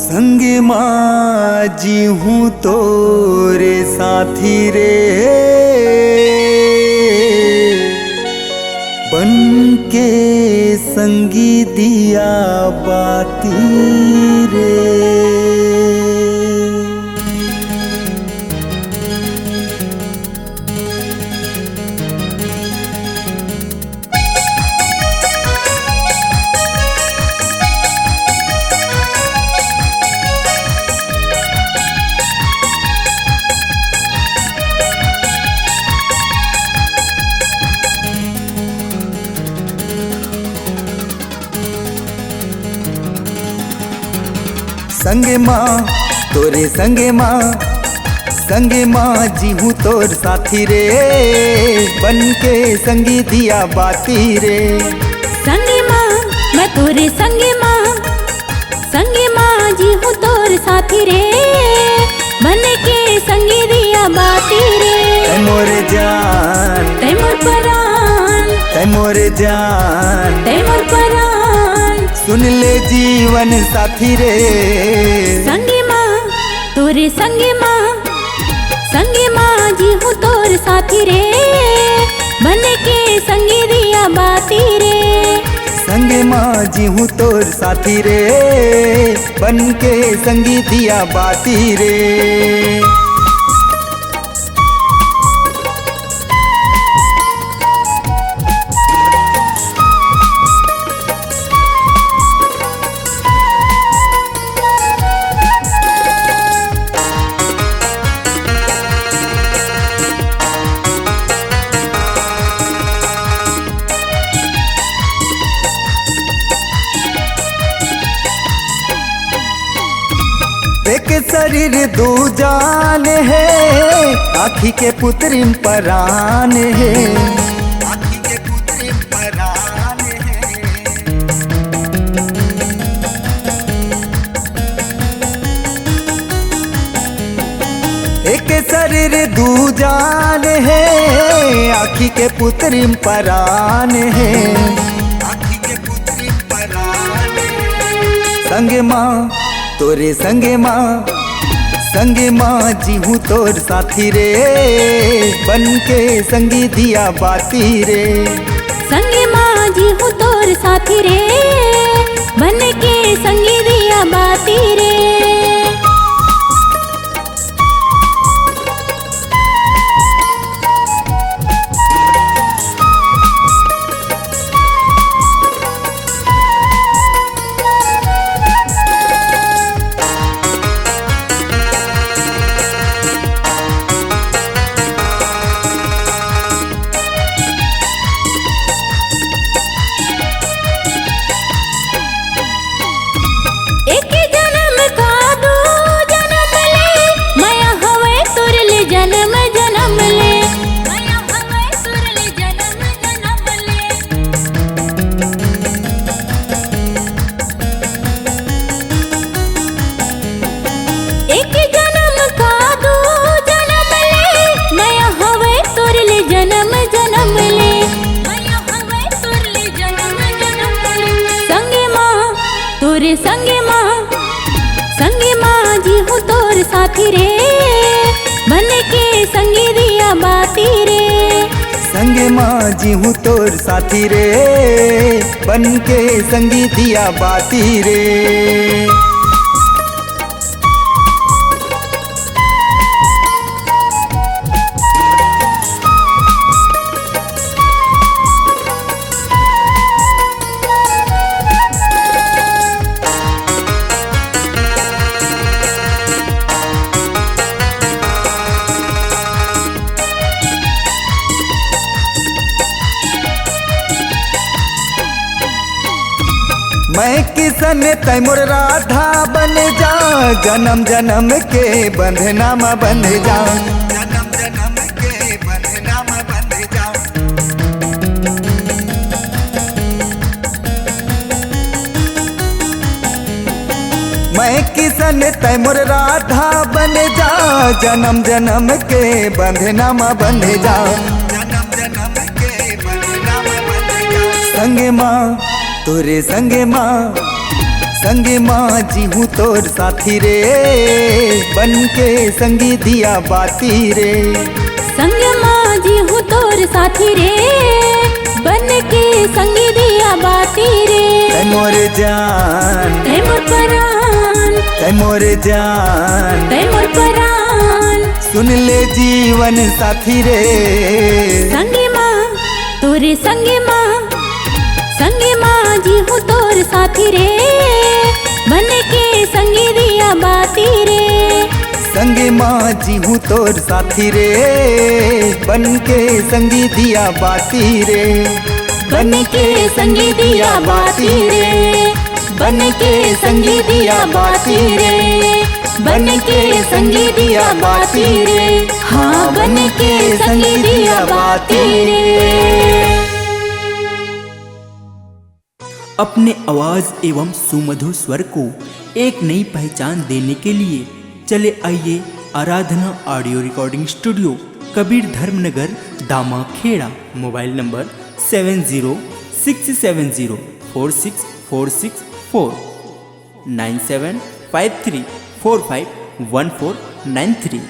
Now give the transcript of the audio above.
संगे माजी हूँ तोरे साथी रे, बन के संगी दिया बाती रे। संगे माँ तोरे संगे माँ जी हूँ तोर साथी रे, बन के संगी दिया बाती रे। संगे माँ मैं तोरे संगे माँ जी हूँ तोर साथी रे, बन के संगी दिया बाती रे। तै मोरे जान तै मोर परान, तै मोरे जान तै मोर परान, सुन ले जीवन साथी रे। संगे माँ तोरे संगे माँ जी हूँ तोर साथी रे, बन के संगी दिया बाती रे। संगे माँ जी हूँ तोर साथी रे, बन के संगी दिया बाती रे। एक शरीर दो जान है, आँखी के पुत्री परान है, आँखी के पुत्री परान है। एक शरीर दो जान है, आँखी के पुत्री परान है, आँखी के पुत्री परान है। संगे माँ तोरे संगे माँ जी हूँ तोर साथी रे, बन के संगी दिया बाती रे। संगे माँ जी हूँ तोर साथी रे, बन के संगी दिया बाती रे। संगे माँ जी हूँ तोर साथी रे, बन के संगी दिया बाती रे। संगे माँ जी हूँ तोर साथी रे, बन के संगी दिया बाती रे। मैं किसन तै मोर राधा बन जा, जन्म जन्म के बंधनामा बंध जा, जन्म जन्म के बंधनामा बंध जा। मैं किसन तै मोर राधा बन जा, जन्म जन्म के बंधनामा बंध जा, जन्म जन्म के बंधनामा बंध जा। संगे माँ तोरे संगे संग माँ जी हूँ तोर साथी रे, बन के संगी दिया बाती रे। संग माँ जी हूँ तोर साथी रे, बन के संगी दिया बाती रे। तै मोर जान, तै मोर परान, तै मोर जान, तै मोर परान। सुन ले जीवन साथी रे। संगे माँ तोरे संगे माँ, संगे माँ जी हूँ तोर साथी रे, बन के संगी दिया बाती रे। संग माँ जी हूँ तोर साथी रे, बन के संगी दिया बाती रे। बन के संगी दिया बाती रे, बन के संगी दिया बाती रे, बन के संगी दिया बाती रे। हाँ बन के संगी दिया बाती रे। अपने आवाज एवं सुमधुर स्वर को एक नई पहचान देने के लिए चले आइए Aradhana audio recording studio, Kabir Dharmnagar, Damakheda. Mobile number 7060704646 9753451493।